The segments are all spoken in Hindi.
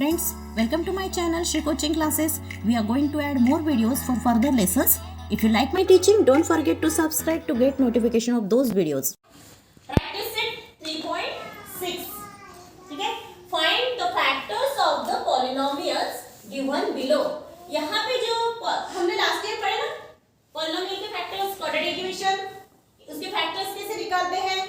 Friends, welcome to my channel Shri Coaching Classes. We are going to add more videos for further lessons. If you like my teaching, don't forget to subscribe to get notification of those videos. Practice it 3.6. ठीक है, find the factors of the polynomials given below. यहाँ पे जो हमने लास्ट ईयर पढ़े ना, polynomial के factors, quadratic equation, उसके factors कैसे निकालते हैं,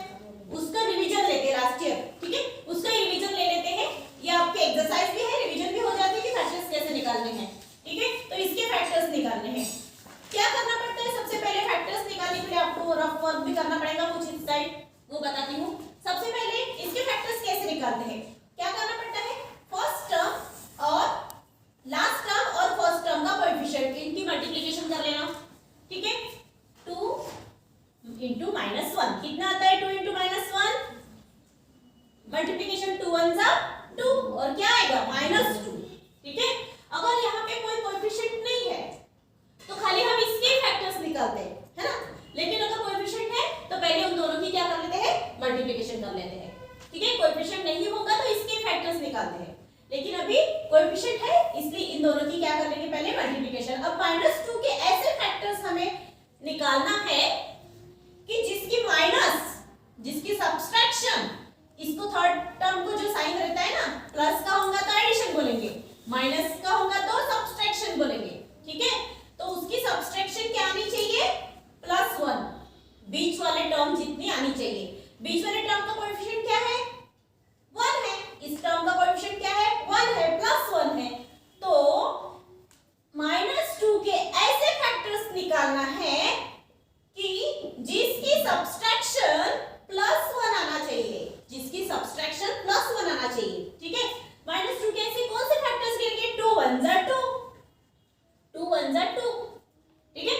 उसका रिवीजन लेते हैं लास्ट ईयर. ठीक है, उसका रिवीजन ले लेते हैं. ये आपके एक्सरसाइज भी है, रिवीजन भी हो जाती है कि फैक्टर्स कैसे निकालने हैं. ठीक है, तो इसके फैक्टर्स निकालने हैं. क्या करना पड़ता है? सबसे पहले फैक्टर्स निकालने के लिए आपको रफ वर्क भी करना पड़ेगा कुछ इस साइड, वो बताती हूँ. सबसे पहले इसके फैक्टर्स कैसे निकालते हैं, क्या करना पड़ता है? फर्स्ट टर्म और लास्ट टर्म और फर्स्ट टर्म का कोएफिशिएंट, इनकी मल्टीप्लिकेशन कर लेना. ठीक है, 2 into -1 कितना आता है? 2 into -1 मल्टीप्लिकेशन 2 1 जा 2 और क्या आएगा? -2. ठीक है, अगर यहाँ पे कोई कोएफिशिएंट नहीं है तो खाली हम इसके फैक्टर्स निकालते हैं, है ना. लेकिन अगर कोएफिशिएंट है तो पहले उन दोनों की क्या कर लेते हैं? मल्टीप्लिकेशन कर लेते हैं. ठीक है, कोएफिशिएंट नहीं होगा तो इसके फैक्टर्स निकालते हैं. लेकिन अभी कोएफिशिएंट है इसलिए इन दोनों की क्या कर लेंगे? पहले मल्टीप्लिकेशन. अब -2 के ऐसे फैक्टर्स हमें निकालना है कि जिसकी सब्सट्रैक्शन, इसको थर्ड टर्म को जो साइन रहता है ना, प्लस का होगा तो एडिशन बोलेंगे, माइनस का होगा तो सब्सट्रैक्शन बोलेंगे. ठीक है, तो उसकी सब्सट्रैक्शन क्या आनी चाहिए? +1. बीच वाले टर्म जितनी आनी चाहिए. बीच वाले टर्म का कोएफिशिएंट क्या है? 1 है. इस टर्म का कोएफिशिएंट क्या है? 1 है, +1 है. तो -2 के ऐसे फैक्टर्स निकालना है कि जिसकी सब्सट्रैक्शन +1 आना चाहिए, जिसकी सब्सट्रैक्शन +1 आना चाहिए. ठीक है, -2 के ऐसे कौन से फैक्टर्स गिनेंगे? 2 1 जा 2, 2 1 जा 2. ठीक है,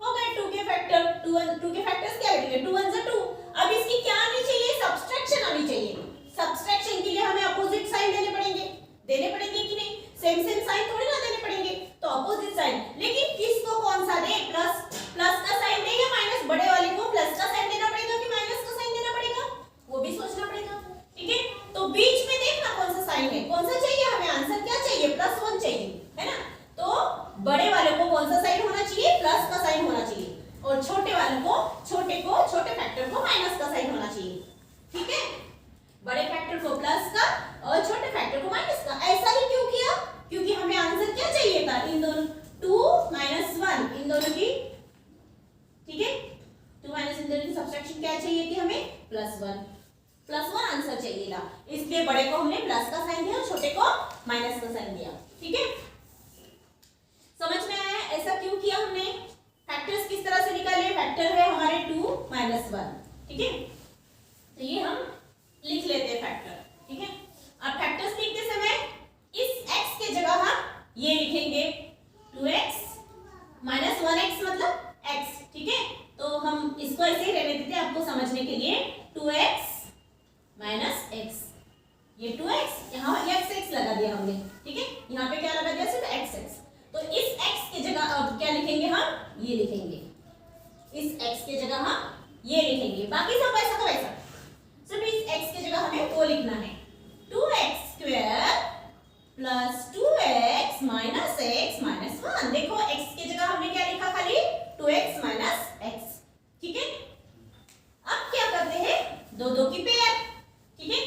हो गए 2 के फैक्टर. 2 के फैक्टर्स क्या लिखेंगे? 2 1 जा 2. अब इसकी क्या आनी चाहिए? सब्सट्रैक्शन आनी चाहिए. सब्सट्रैक्शन के लिए हमें अपोजिट साइन देने पड़ेंगे कि नहीं? सेम साइन थोड़ी ना देने पड़ेंगे, तो अपोजिट साइन. लेकिन किसको कौन सा दे? प्लस का साइन दे या माइनस? बड़े वाले को प्लस का साइन देना पड़ेगा कि माइनस का साइन देना पड़ेगा, वो भी सोचना पड़ेगा. ठीक है, तो बीच में देखना कौन सा साइन है, कौन सा चाहिए हमें. आंसर क्या चाहिए? +1 चाहिए, है ना. तो बड़े वाले को कौन सा साइन होना चाहिए? प्लस का साइन होना चाहिए. और छोटे वाले को, छोटे फैक्टर को माइनस का साइन होना चाहिए. ठीक है, बड़े फैक्टर को प्लस का और छोटे फैक्टर को माइनस का. ऐसा ही क्यों किया? क्योंकि हमें आंसर क्या चाहिए था? इन दोनों 2 -1 इन दोनों की. ठीक है, 2 इन दोनों की सब्ट्रैक्शन क्या चाहिए थी हमें? +1 आंसर चाहिए था. इसलिए बड़े को हमने प्लस का साइन दिया और छोटे को माइनस का साइन दिया. ठीक है, समझ में आया ऐसा क्यों किया हमने? फैक्टर्स किस तरह से निकाले? फैक्टर है हमारे 2 -1. ठीक है, तो ये हम लिख लेते हैं फैक्टर. ठीक है, अब फैक्टर्स लिखते समय इस x के जगह हम ये लिखेंगे 2x -1x मतलब x. ठीक है, तो हम इसको ऐसे ही रहने देते हैं आपको समझने के लिए. 2x -x, ये 2x, यहाँ x लगा दिया हमने. ठीक है, यहाँ पे क्या लगा दिया? सिर्फ x. तो इस x के जगह अब क्या लिखेंगे हम? ये लिखेंगे. इस x के जगह हम ये लिखेंगे. बाकी सब वैसा का वैसा, सिर्फ इस x के जगह हमें वो लिखना है. 2x² + 2x - x - 1. देखो x के जगह हमने क्या लिखा? खाली 2x - x. ठीक है, अब क्या करते हैं? 2 की पेयर. ठीक है,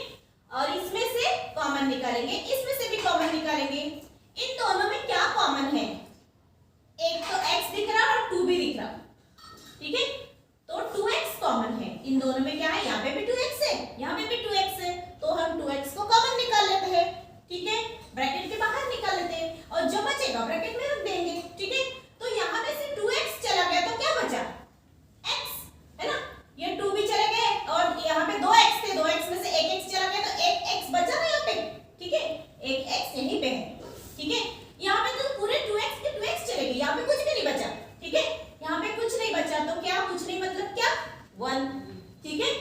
और इसमें से कॉमन निकालेंगे, इसमें से भी कॉमन निकालेंगे. इन दोनों में क्या कॉमन है? एक तो x दिख रहा और 2 भी दिख रहा. ठीक है, तो 2x कॉमन है. इन दोनों में क्या है? यहाँ पे भी 2x है, यहाँ पे भी 2x है, तो हम 2x को कॉमन निकाल लेते हैं. ठीक है, ब्रैकेट के बाहर निकाल लेते हैं और जो बचेगा ब्रैकेट में रख देंगे. ठीक है, तो यहाँ पे से 2x चला गया तो क्या बचा? x, है ना. ये 2 भी चले गए और यहाँ पे 2x थे, 2x में से एक x चला गया तो एक x बचा ना यहाँ पे. ठीक है, एक x यहीं पे है. ठीक है, यहाँ पे तो पूरे 2x के 2x चले गए, यहाँ पे कुछ भी नहीं बचा. ठीक है, यहाँ पे कुछ नहीं बचा तो क्या? कुछ नहीं मतलब क्या? 1. ठीक है,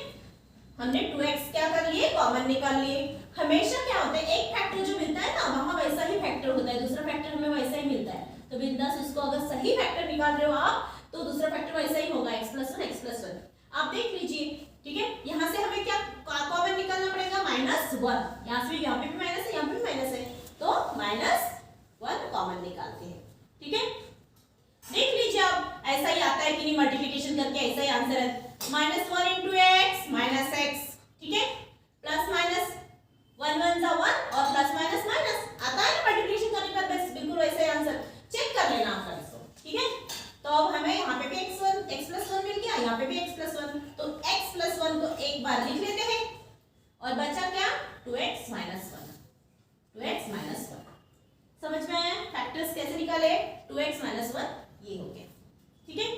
हमने 2x क्या कर लिए? कॉमन निकाल लिए. हमेशा क्या होता है? एक फैक्टर जो मिलता है ना, वहां वैसा ही फैक्टर होता है, दूसरा फैक्टर हमें वैसा ही मिलता है. तो बिंदास इसको अगर सही फैक्टर निकाल रहे हो आप तो दूसरा फैक्टर वैसा ही होगा, x + 1. आप देख लीजिए. ठीक है, यहाँ से हमें क्या कॉमन निकालना पड़ेगा? -1. यहाँ पे भी माइनस है, यहाँ पे भी माइनस है, तो और प्लस माइनस माइनस आता है ना मल्टीप्लिकेशन करने पर, बस बिल्कुल वैसे आंसर चेक कर लेना आपका इसको, ठीक है। तो अब हमें यहाँ पे भी x+1 मिल गया, यहाँ पे भी x+1, तो x+1 को एक बार लिख लेते हैं और बचा क्या 2x - 1, 2x - 1। समझ में आया फैक्टर्स कैसे निकाले, 2x - 1 ये हो गया, ठीक है।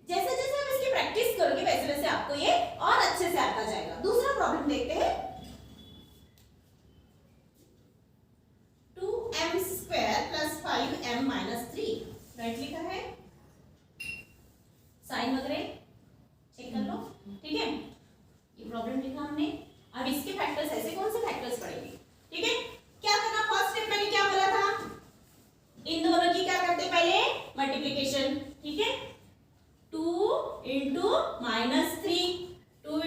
जैसे जैसे आप इसकी प्रैक्टिस करोगे वैसे वैसे आपको ये और अच्छे से आता जाएगा। दूसरा प्रॉब्लम देखते हैं, 2m² + 5m - 3 राइट लिखा है, साइन वगैरह चेक कर लो, ठीक है। ये प्रॉब्लम लिखा हमने। अब इसके फैक्टर्स ऐसे कौन से फैक्टर्स पढ़ेंगे, ठीक है। क्या करना, फर्स्ट स्टेप मैंने क्या बोला था, इन दोनों की क्या करते पहले मल्टीप्लिकेशन, ठीक है। 2 × -3, 2 ×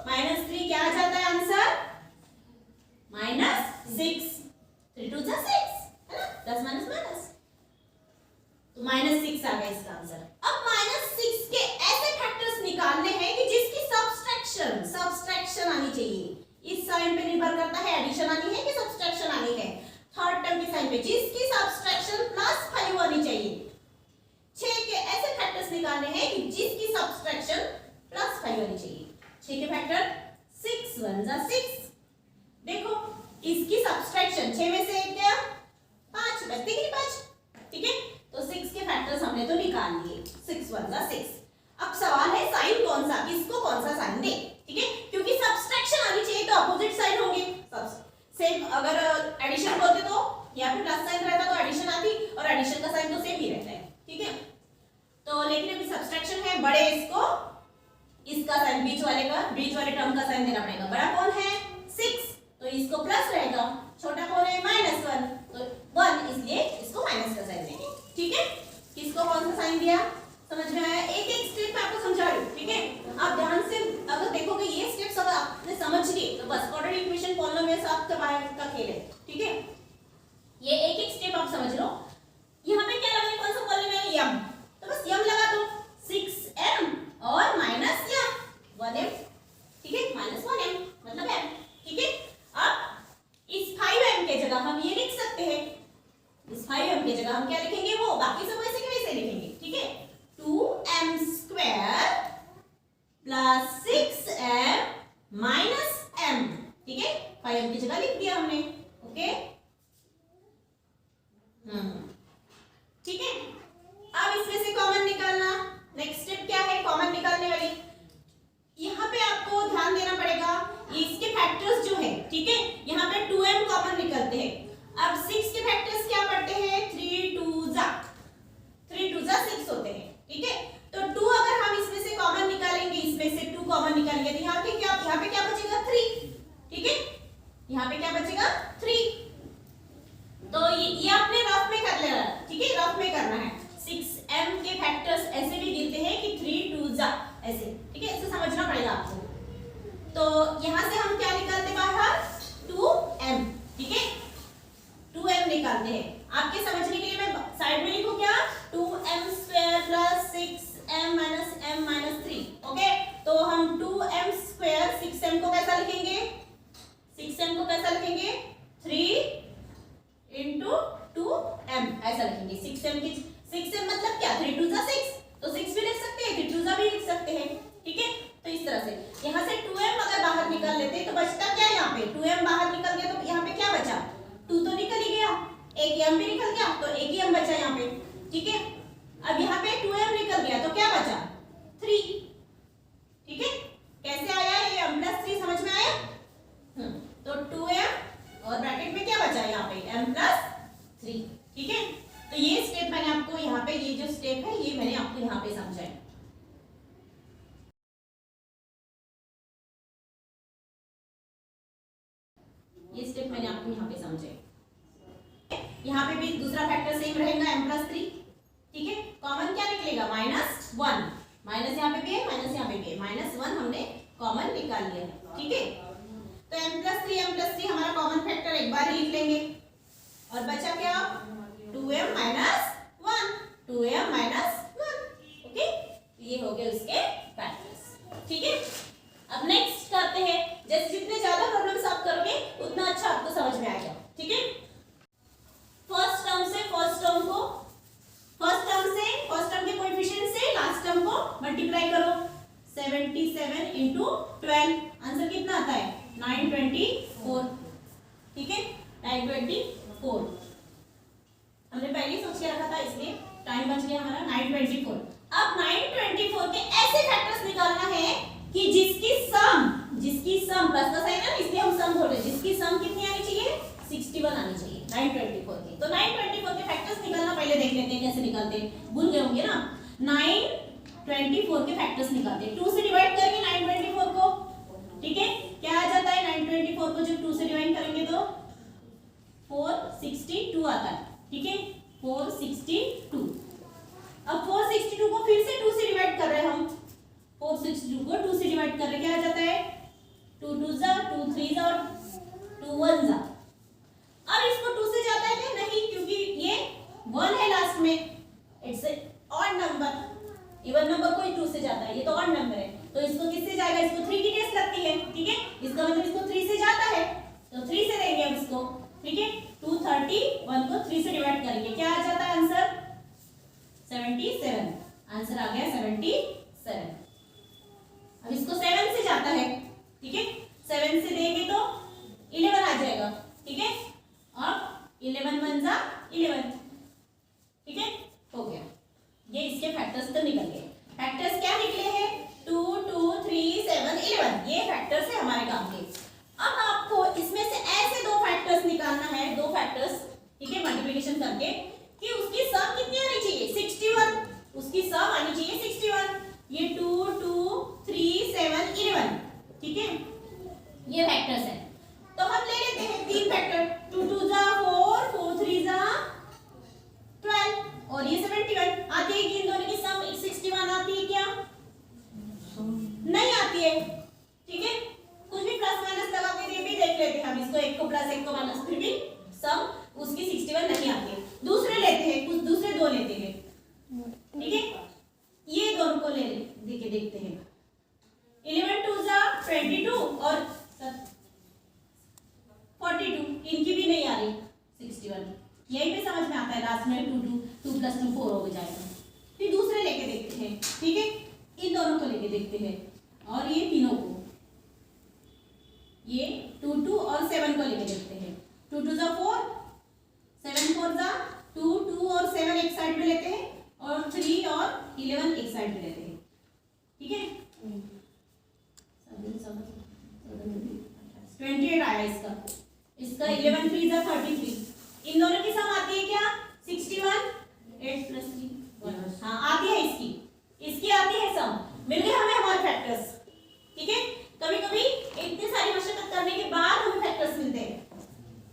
-3 क्या आ जाता है आंसर -6, 3 2 6 है ना, प्लस माइनस माइनस, तो -6 आ गया इसका आंसर। अब -6 के ऐसे फैक्टर्स निकालने हैं कि जिसकी सब्सट्रैक्शन आनी चाहिए। इस साइन पे निर्भर करता है एडिशन आनी है कि सब्सट्रैक्शन आनी है, थर्ड टर्म के साइन पे, जिसकी सब्सट्रैक्शन +5 आनी चाहिए। 6 के ऐसे फैक्टर्स निकालने हैं कि जिसकी सब्सट्रैक्शन +5 आनी चाहिए। 6 के फैक्टर 6 × 1 = 6, देखो इसकी सब्सट्रैक्शन 6 में से 1 गया 5, बचते कि 5, ठीक है। तो 6 के फैक्टर्स हमने तो निकाल लिए, 6 × 1 = 6। अब सवाल है साइन कौन सा, किसको कौन सा साइन दे, ठीक है, क्योंकि सब्सट्रैक्शन आनी चाहिए तो अपोजिट साइन होंगे। सेम अगर एडिशन बोलते तो यहाँ पे प्लस साइन रहता तो एडिशन आती, और एडिशन का साइन तो सेम ही रहता है, ठीक है। तो लेकिन अभी सब्सट्रैक्शन है, बड़े इसको इसका साइन बीच वाले टर्म का साइन देना पड़ेगा। बड़ा कौन है 6, तो इसको प्लस रहेगा, छोटा कौन है -1, तो 1, इसलिए इसको माइनस का साइन देंगे, ठीक है। किसको कौन सा साइन दिया, समझ में आया। एक एक स्टेप मैं आपको समझा रही हूँ, ठीक है। आप ध्यान से अगर देखोगे ये स्टेप्स अगर आपने समझ लिए तो बस क्वाड्रेटिक इक्वेशन पॉलिनोमियल्स आपका बाहर का खेल है, ठीक है। ये एक एक स्टेप आप समझ लो। यहाँ पे क्या लगा, कौन सा पॉलिनोमियल m, तो बस m लगा दो, 6m और -m 1m, ठीक है, -1m मतलब m, ठीक है। अब इस 5m के जगह हम ये लिख सकते हैं, इस 5m के जगह हम क्या लिखेंगे, वो बाकी सब वैसे के वैसे लिखेंगे, ठीक है। 2m² + 6m - m, ठीक है, 5m की जगह लिख दिया हमने, ओके, ठीक है। अब इसमें से कॉमन निकालना, नेक्स्ट स्टेप क्या है, कॉमन निकालने वाली। यहाँ पे आपको ध्यान देना पड़ेगा, इसके फैक्टर्स जो है, ठीक है, यहाँ पे 2m कॉमन निकलते हैं। अब 6 के फैक्टर्स क्या पढ़ते हैं, 3 2 = 6 होते हैं, ठीक है। तो 2 अगर हम इसमें से कॉमन निकालेंगे, इसमें से 2 कॉमन निकालेंगे तो यहाँ पे क्या बचेगा 3, ठीक है, यहाँ पे क्या बचेगा 3। तो ये आपने रफ में कर लेना, ठीक है, रफ में करना है। 6m के फैक्टर्स ऐसे भी गिनते हैं कि 3 2 ऐसे, ठीक है, इसे समझना पड़ेगा आपको। तो यहाँ से हम क्या निकालते बाहर 2m, ठीक है, 2m निकालते हैं। आपके समझने के लिए मैं साइड में लिखूं क्या, 2m² + 6m - m - 3, ओके। तो हम 2m² 6m को कैसा लिखेंगे, 6m को कैसा लिखेंगे 3 × 2m ऐसा लिखेंगे। 6m मतलब क्या, 3 2 6, तो 6 भी लिख सकते हैं, 3 2 भी लिख सकते हैं, ठीक है। तो इस तरह से यहाँ से 2m अगर बाहर निकाल लेते तो बचता क्या, यहाँ पे 2m बाहर निकल गया तो यहाँ पे क्या बचा, 2 तो निकल ही गया, एक m भी निकल गया, तो एक ही m बचा यहाँ पे, ठीक है। अब यहाँ पे 2m निकल गया तो क्या बचा 3, ठीक है। कैसे आया ये m + 3, समझ में आया, तो 2m और ब्रैकेट में क्या बचा यहाँ पे m + 3, ठीक है। तो ये स्टेप मैंने आपको यहाँ पे, ये जो स्टेप है ये मैंने आपको यहाँ पे समझाया। ये स्टेप मैंने आपको यहाँ पे समझाया। यहाँ पे भी दूसरा फैक्टर सेम रहेगा m + 3, ठीक है। कॉमन क्या निकलेगा -1, माइनस यहाँ पे भी है, माइनस यहाँ पे भी है, -1 हमने कॉमन निकाल लिया है, ठीक है। तो m + 3 हमारा कॉमन फैक्टर एक बार ही लिख लेंगे, और बचा क्या 2m - 1, 2m - 1, ओके। ये हो गए उसके फैक्टर्स, ठीक है। अब नेक्स्ट करते हैं, जैसे जितने ज्यादा प्रॉब्लम्स आप करोगे उतना अच्छा आपको समझ में 924 हमने पहले ही सोच के रखा था, इसलिए टाइम बच गया हमारा 924। अब 924 के ऐसे फैक्टर्स निकालना है कि जिसकी सम प्लस का साइन है, इसलिए हम सम बोल रहे हैं, जिसकी सम कितनी आनी चाहिए 61 आनी चाहिए 924 की। तो 924 के फैक्टर्स निकालना पहले देख लेते हैं कैसे निकालते हैं, भूल गए होंगे ना। 924 के फैक्टर्स निकालते हैं, 2 से डिवाइड करेंगे 924 को, ठीक है। क्या आ जाता है 924 को जब 2 से डिवाइड करेंगे तो 462 आता है, ठीक है 462। अब 462 को फिर से 2 से डिवाइड कर रहे हैं हम, 462 को 2 से डिवाइड कर रहे हैं, क्या आ जाता है 2 2 जा 2 3 जा और 2 1 जा। अब इसको 2 से जाता है क्या, नहीं, क्योंकि ये 1 है लास्ट में, it's odd number, even number कोई 2 से जाता है, ये तो ऑड नंबर है, तो इसको किससे जाएगा, इसको 3 की टेस्ट लगती है, ठीक है, इसका मतलब इसको 3 से जाता है, तो 3 से देंगे हम इसको, ठीक है। 231 को 3 से डिवाइड करेंगे, क्या आ जाता है आंसर 77, आंसर आ गया 77। अब इसको 7 से जाता है, ठीक है, 7 से देंगे तो 11 आ जाएगा, ठीक है। अब 11 1 जा 11, ठीक है, हो गया। ये इसके फैक्टर्स तो निकल गए। फैक्टर्स क्या निकले हैं 2 2 3 7 11, ये फैक्टर्स है हमारे काम के। अब आपको इसमें से ऐसे दो फैक्टर्स निकालना है, दो फैक्टर्स, ठीक है, मल्टीप्लिकेशन करके कि उसकी सम कितनी आनी चाहिए 61, उसकी सम आनी चाहिए 61। ये 2 2 3 7 11, ठीक है, ये फैक्टर्स है। तो हम ले लेते हैं तीन फैक्टर, 2 2 जा 4 4 3 जा 12 और ये 71। आती है कि इन दोनों की सम 61 आती है क्या, नहीं आती है, ठीक है। कुछ भी प्लस माइनस लगा के भी देख लेते हैं हम इसको, एक को प्लस एक को माइनस, फिर भी सम उसकी 61 नहीं आती है। दूसरे लेते हैं, कुछ दूसरे दो लेते हैं, ठीक है, ये दोनों को ले देके देखते हैं। 11 2 जा 22 और 42, इनकी भी नहीं आ रही 61, यही पे समझ में आता है, लास्ट में 2 + 2 4 हो जाएगा। फिर दूसरे लेके देखते हैं, ठीक है, इन दोनों को लेके देखते हैं और ये तीनों को, ये 2 2 और 7 को लेके देखते हैं। 2 2 जा 4, 7 4 जा 2 2 और 7 एक साइड में लेते हैं और 3 और 11 एक साइड में लेते हैं, ठीक है। 28 आया इसका, इसका 11 3 जा 33। इन दोनों की सम आती है क्या 61, 8 + 3 1, हाँ आती है इसकी, इसकी आती है सम। मिल गए हमें हमारे फैक्टर्स, ठीक है। कभी कभी इतनी सारी मशक्कत करने के बाद हमें फैक्टर्स मिलते हैं,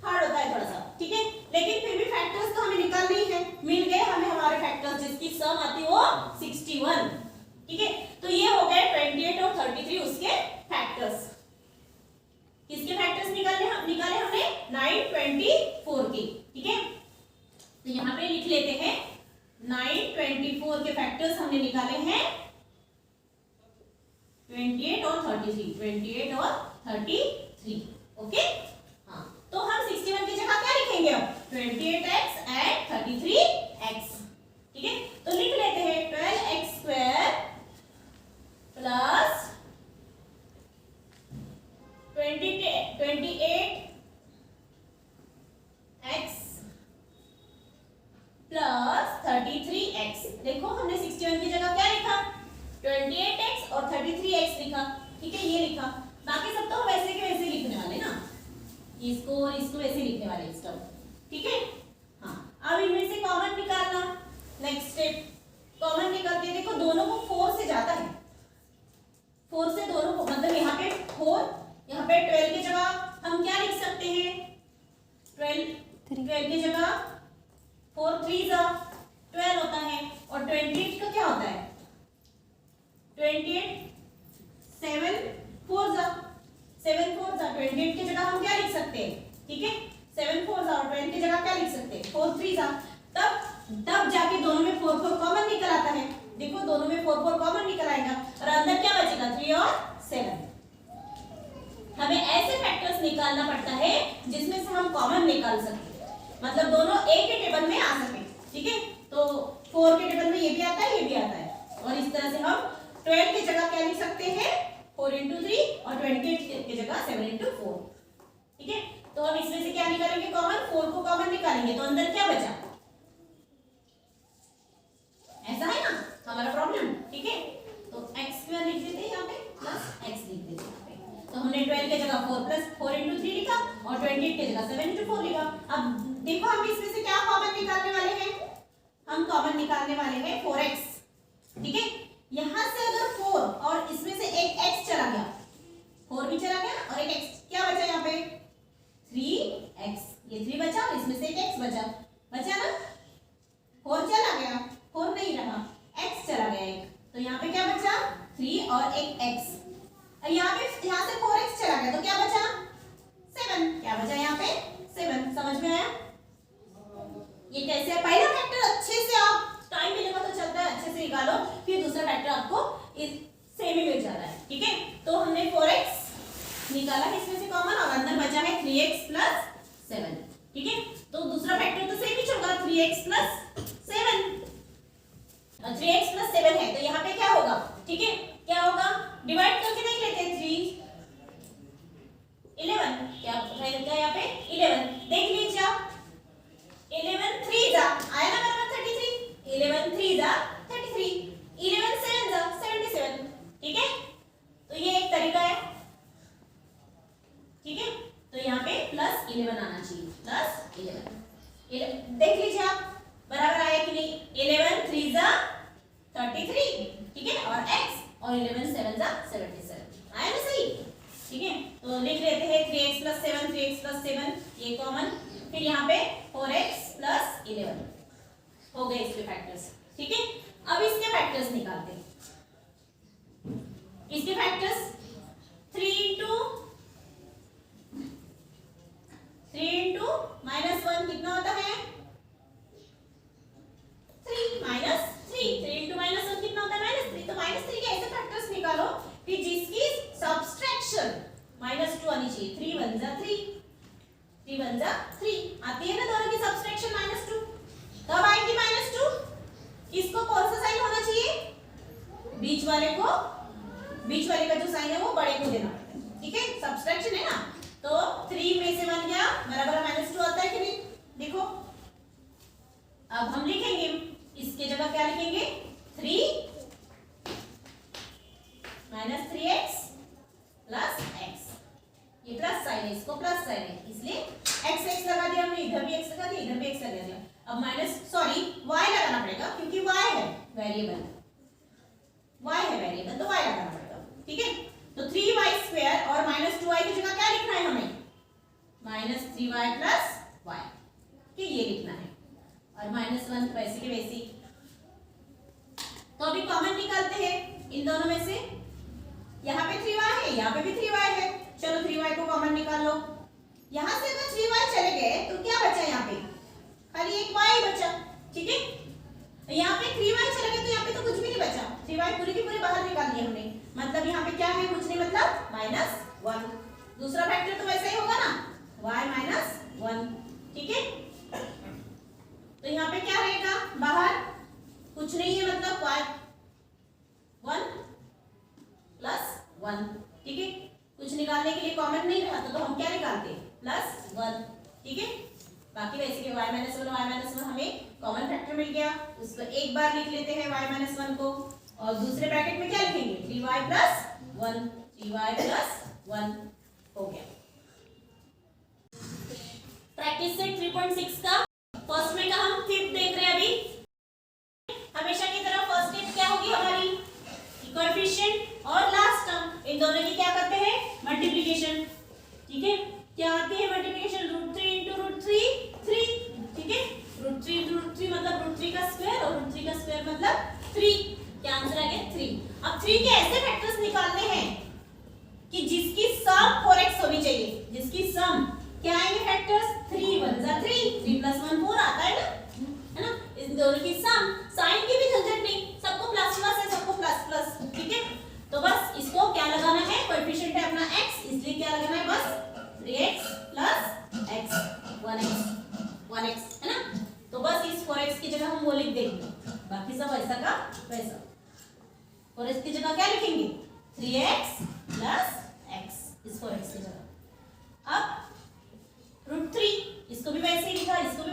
हार्ड होता है थोड़ा सा, ठीक है, लेकिन फिर भी फैक्टर्स तो हमें निकालने ही है। मिल गए हमें हमारे फैक्टर्स, जिसकी सम आती वो 61, ठीक है। तो ये हो गए 28 और 33 उसके फैक्टर्स। किसके फैक्टर्स निकाले हमने 924 के, ठीक है। तो यहाँ पे लिख लेते हैं 924 के फैक्टर्स हमने निकाले हैं 28 और 33, 28 और 33, ओके। हाँ, तो हम 61 की जगह क्या लिखेंगे अब 28x एंड 33x, ठीक है। तो लिख लेते हैं 12x² plus 28x plus 33x। देखो हमने 61 की जगह क्या लिखा 28x और 33x लिखा, ठीक है, ये लिखा। बाकी सब तो वैसे के वैसे लिखने वाले ना, इसको और इसको वैसे लिखने वाले इस टर्म, ठीक है। हाँ, अब इनमें से कॉमन निकालना, नेक्स्ट स्टेप कॉमन निकाल के देखो दोनों को 4 से जाता है, 4 से दोनों को, मतलब यहाँ पे 4, यहाँ पे 12 की जगह हम क्या लिख सकते हैं 12 की जगह 4 3 जा 12 होता है, और 28 का क्या होता है 28 7 4 जा 28 की जगह हम क्या लिख सकते हैं, ठीक है, 7 4 जा, और 12 की जगह क्या लिख सकते हैं 4 3 जा। तब जाके दोनों में 4 4 कॉमन निकल आता है। देखो दोनों में 4 4 कॉमन निकल आएगा और अंदर क्या बचेगा 3 और 7। हमें ऐसे फैक्टर्स निकालना पड़ता है जिसमें से हम कॉमन निकाल सके, मतलब दोनों एक ही टेबल में आ सके, ठीक है। तो 4 के टेबल में ये भी आता है, ये भी आता है, और इस तरह से हम 12 की जगह क्या लिख सकते हैं 4 × 3 और 28 की जगह 7 × 4, ठीक है। तो हम इसमें से क्या निकालेंगे कॉमन निकालेंगे तो अंदर क्या बचा, ऐसा है ना हमारा प्रॉब्लम, ठीक है। तो x स्क्वायर लिख देते हैं यहाँ पे प्लस x लिख देते हैं यहाँ पे। तो हमने 12 की जगह 4 प्लस 4 इंटू 3 लिखा और 28 की जगह 7 इंटू 4 लिखा। अब देखो हम इसमें से क्या कॉमन निकालने वाले हैं, हम कॉमन निकालने वाले हैं 4x, ठीक है। यहां से अगर 4 और इसमें से एक x चला गया, 4 भी चला गया और एक x, क्या बचा यहाँ पे 3x, ये 3 बचा और इसमें से एक x बचा ना, 4 चला गया, 4 नहीं रहा, x चला गया एक, तो यहाँ पे क्या बचा 3 और एक x, और यहाँ से 4x चला गया तो क्या बचा 7, क्या बचा यहाँ पे 7। समझ में आया ये कैसे है। पहला फैक्टर अच्छे से आप टाइम मिलेगा तो चलता है अच्छे से निकालो, फिर दूसरा फैक्टर आपको इस सेम ही मिल जाता है, ठीक है। तो हमने 4x निकाला है इसमें से कॉमन और अंदर बचा है 3x प्लस 7, ठीक है। तो दूसरा फैक्टर तो सेम ही होगा 3x प्लस 7, 3x प्लस 7 है तो यहाँ पे क्या होगा, ठीक है, क्या होगा डिवाइड करके देख लेते हैं 3 11, क्या रहेगा यहाँ पे 11, देख लीजिए आप 11 3 जा आया ना बराबर 33, 11 3 जा 33, 11 7 जा 77, ठीक है। तो ये एक तरीका है, ठीक है। तो यहाँ पे प्लस 11 आना चाहिए, प्लस 11 देख लीजिए आप बराबर आया कि नहीं, 11 3 जा 33, ठीक है, और x और 11 7 जा 77 आया ना सही, ठीक है। तो लिख लेते हैं 3x प्लस 7, 3x प्लस 7 ये कॉमन, फिर यहाँ पे 4x प्लस 11 हो गए इसके फैक्टर्स, ठीक है। अब इसके फैक्टर्स निकालते हैं, इसके फैक्टर्स 3 इंटू -1 कितना होता है 3 माइनस 3, 3 इंटू -1 कितना होता है -3, तो -3 के ऐसे फैक्टर्स निकालो कि जिसकी सब्सट्रैक्शन -2 आनी चाहिए, 3 1 जा 3, 3 1 जा 3 आती है ना दोनों की सब्सट्रैक्शन -2, कब आएगी -2, इसको कौन सा साइन होना चाहिए, बीच वाले का जो साइन है वो बड़े को देना पड़ता है, ठीक है, सब्सट्रैक्शन है ना। तो 3 में से 1 गया बराबर -2 आता है कि नहीं, देखो अब हम लिखेंगे इसके जगह क्या लिखेंगे 3 -3x प्लस x, ये प्लस साइन है, इसको प्लस साइन है इसलिए x लगा दिया हमने, इधर भी x लगा दिया, इधर भी x लगा दिया। अब y लगाना पड़ेगा क्योंकि y है वेरिएबल, तो y लगाना पड़ेगा, ठीक है। तो 3y स्क्वायर और -2y की जगह क्या लिखना है हमें -3y प्लस y, कि ये लिखना है, और -1 वैसे के वैसे। तो अभी कॉमन निकालते हैं इन दोनों में से, यहाँ पे 3y है, यहाँ पे भी 3y है, चलो 3y को कॉमन निकाल लो। यहाँ से अगर 3y चले गए तो क्या बचा यहाँ पे, खाली एक y बचा, ठीक है। यहाँ पे 3y चला गया तो यहाँ पे तो कुछ भी नहीं बचा, 3y पूरी की पूरी बाहर निकाल दी हमने, मतलब यहाँ पे क्या है कुछ नहीं, मतलब -1। दूसरा फैक्टर तो वैसा ही होगा ना y -1, ठीक है। तो यहाँ पे क्या रहेगा बाहर कुछ नहीं है, मतलब y 1 प्लस 1, ठीक है। कुछ निकालने के लिए कॉमन नहीं रहा तो हम क्या निकालते +1, ठीक है। बाकी वैसे के y -1 हमें कॉमन फैक्टर मिल गया, उसको एक बार लिख लेते हैं y -1 को, और दूसरे ब्रैकेट में क्या लिखेंगे 3y + 1, 3y + 1 हो गया। प्रैक्टिस सेट 3.6 का फर्स्ट में का हम फिफ्थ देख रहे हैं अभी। हमेशा की तरह फर्स्ट स्टेप क्या होगी हमारी, कोएफिशिएंट और लास्ट टर्म, इन दोनों की क्या करते हैं मल्टीप्लिकेशन, ठीक है। क्या आती है मल्टीप्लिकेशन, √3 × √3 3, ठीक है। √3 × √3 मतलब √3 का स्क्वायर और √3 का स्क्वायर मतलब 3, क्या आंसर आ गया 3। अब 3 के ऐसे फैक्टर्स निकालने हैं कि जिसकी सम 4x होनी चाहिए, जिसकी सम क्या आएंगे फैक्टर्स 3 1 जा 3, 3 + 1 4 आता है ना, इन दोनों की सम, साइन की भी झंझट नहीं, सबको प्लस प्लस है, सबको प्लस प्लस, ठीक है। तो बस इसको क्या लगाना है, कोएफिशिएंट है अपना x, इसलिए क्या लगाना है बस 3x + x 1x है ना। तो बस इस 4x की जगह हम वो लिख देंगे, बाकी सब ऐसा का वैसा। 4x की जगह क्या लिखेंगे 3x + x, इस 4x की जगह। अब √3 इसको भी वैसे ही लिखा, इसको भी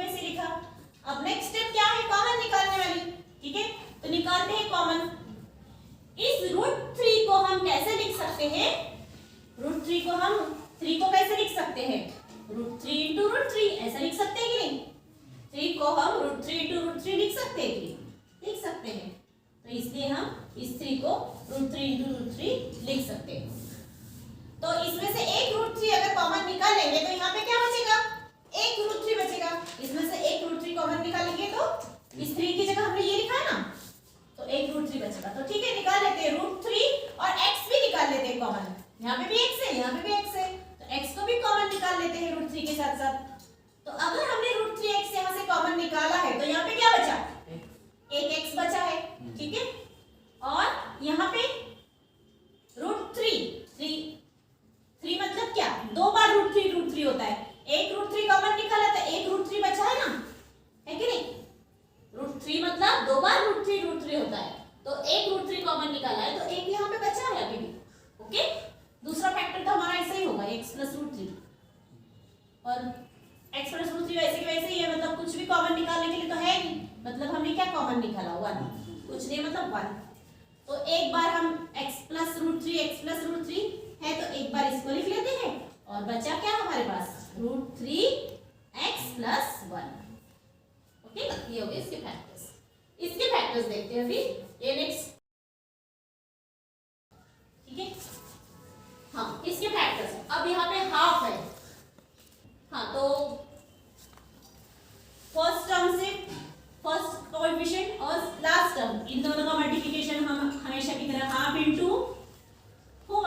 कॉमन निकालने के लिए तो है नहीं, मतलब हमने क्या कॉमन निकाला 1, कुछ नहीं मतलब 1। तो एक बार हम x प्लस रूट थ्री है तो एक बार इसको लिख लेते हैं और बचा क्या हमारे पास रूट 3x प्लस 1। ओके, ये हो गए इसके फैक्टर्स। इसके फैक्टर्स देखते हैं अभी, ये नेक्स्ट, ठीक है। हाँ, इसके फैक्टर्स अब यहाँ पे हाफ है। हाँ, तो फर्स्ट टर्म से फर्स्ट कोएफिशिएंट और लास्ट टर्म इन दोनों का मल्टीप्लिकेशन हम हमेशा की तरह हाफ इंटू 4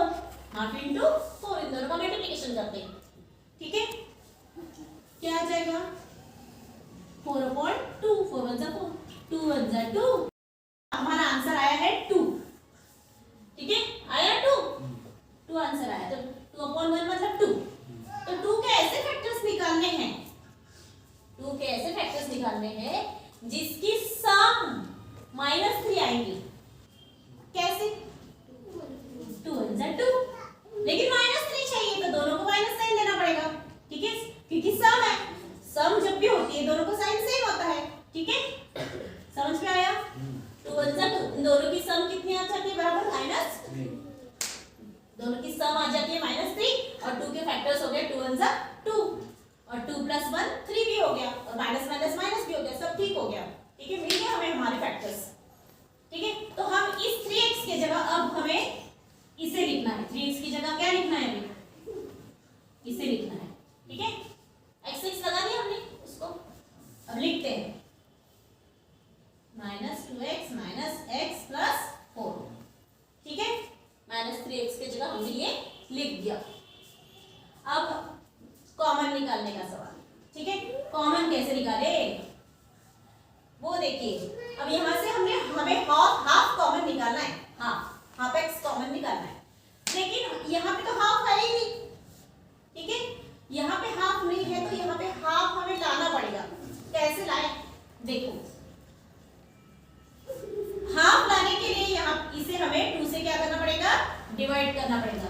इन दोनों का मल्टीप्लिकेशन करते हैं, ठीक है। क्या आ जाएगा 4/2, 4 1 जा 4, 2 1 जा 2, हमारा आंसर आया है 2, ठीक है, आया 2 आंसर आया। तो 2/1 मतलब 2। तो 2 के ऐसे फैक्टर्स निकालने हैं, 2 के ऐसे फैक्टर्स निकालने हैं जिसकी सम -3 आएंगी। कैसे 2 1 जा 2, लेकिन -3 चाहिए तो दोनों को माइनस साइन देना पड़ेगा, ठीक है, क्योंकि सम है, सम जब भी होती है दोनों को साइन सेम होता है, ठीक है। समझ में आया? 2 1 जा 2, दोनों की सम कितनी आ जाती है बराबर -3, दोनों की सम आ जाती है -3 और 2 के फैक्टर्स हो गए 2 1 जा 2 और 2 + 1 3 भी हो गया और माइनस माइनस माइनस भी हो गया, सब ठीक हो गया, ठीक है, मिल गया हमें हमारे फैक्टर्स, ठीक है। तो हम इस 3x की जगह अब हमें इसे लिखना है, 3x की जगह क्या लिखना है अभी, इसे लिखना है, ठीक है। x लगा दिया हमने उसको, अब लिखते हैं -2x - x + 4, ठीक है, -3x की जगह हमने ये लिख दिया। अब कॉमन निकालने का सवाल, ठीक है, कॉमन कैसे निकाले वो देखिए। अब यहाँ से हमें हाफ कॉमन निकालना है, हाफ x कॉमन निकालना है, लेकिन यहाँ पे तो हाफ है ही नहीं, ठीक है, यहाँ पे हाफ नहीं है तो यहाँ पे हाफ हमें लाना पड़ेगा। कैसे लाए देखो, हाफ लाने के लिए यहाँ इसे हमें 2 से क्या करना पड़ेगा, डिवाइड करना पड़ेगा।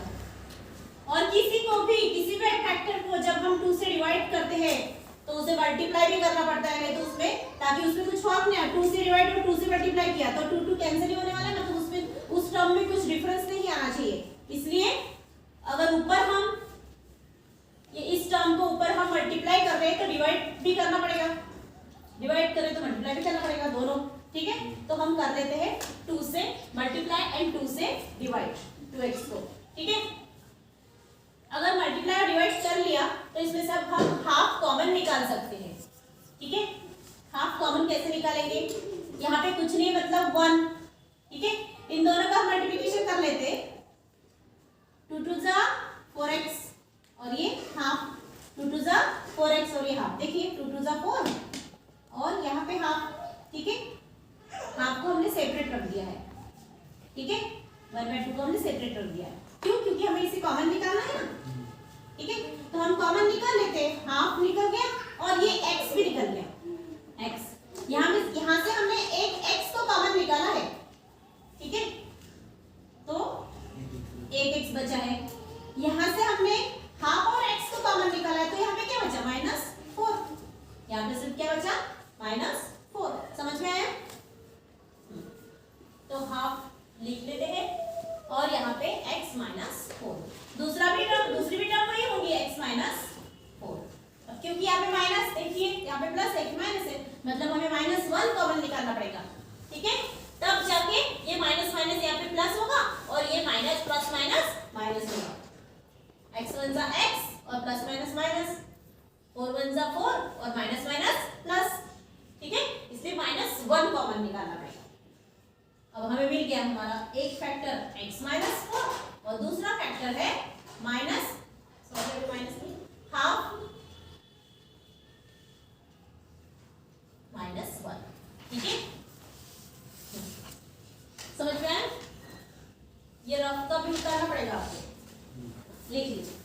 और किसी भी फैक्टर को जब हम 2 से डिवाइड करते हैं तो उसे मल्टीप्लाई भी करना पड़ता है, नहीं तो उसमें, ताकि उसमें कुछ फर्क नहीं आए। 2 से डिवाइड और 2 से मल्टीप्लाई किया तो 2 कैंसिल ही होने वाला है, मतलब उसमें उस टर्म में कुछ डिफरेंस नहीं आना चाहिए। इसलिए अगर ऊपर हम ये इस टर्म को ऊपर हम मल्टीप्लाई कर रहे हैं तो डिवाइड भी करना पड़ेगा, डिवाइड करें तो मल्टीप्लाई भी करना पड़ेगा, दोनों, ठीक है। तो हम कर लेते हैं 2 से मल्टीप्लाई एंड 2 से डिवाइड 2x को, ठीक है। अगर मल्टीप्लाई और डिवाइड कर लिया तो इसमें से अब हम हाफ कॉमन निकाल सकते हैं, ठीक है। हाफ कॉमन कैसे निकालेंगे, यहाँ पे कुछ नहीं मतलब 1, ठीक है, इन दोनों का मल्टीप्लिकेशन कर लेते, 2 2 जा 4x और ये हाफ, 2 2 जा 4x और ये हाफ, देखिए 2 2 जा 4 और यहाँ पे हाफ, ठीक है, हाफ को हमने सेपरेट रख दिया है, ठीक है, 1/2 को हमने सेपरेट रख दिया है। क्यों? क्योंकि हमें इसे कॉमन निकालना है ना, ठीक है। तो हम कॉमन निकाल लेते हैं, हाफ निकल गया और ये x भी निकल गया, x यहाँ से हमने एक x को कॉमन निकाला है, ठीक है, तो एक x बचा है। यहाँ से हमने हाफ और x को कॉमन निकाला है तो यहाँ पे क्या बचा -4, यहाँ पे सिर्फ क्या बचा -4। समझ में आया? तो हाफ लिख लेते हैं और यहाँ पे x -4, दूसरी भी टर्म वही होगी x -4। अब क्योंकि यहाँ पे माइनस, देखिए यहाँ पे प्लस है कि माइनस है, मतलब हमें -1 कॉमन निकालना पड़ेगा, ठीक है, तब जाके ये माइनस माइनस यहाँ पे प्लस होगा और ये माइनस प्लस माइनस माइनस होगा, x 1 जा x और प्लस माइनस माइनस, 4 1 जा 4 और माइनस माइनस प्लस, ठीक है, इसलिए -1 कॉमन निकालना पड़ेगा। अब हमें मिल गया हमारा एक फैक्टर x -4 और दूसरा फैक्टर है हाफ -1, ठीक है। समझ में आया? ये रफ का भी करना पड़ेगा आपको, लिख लीजिए।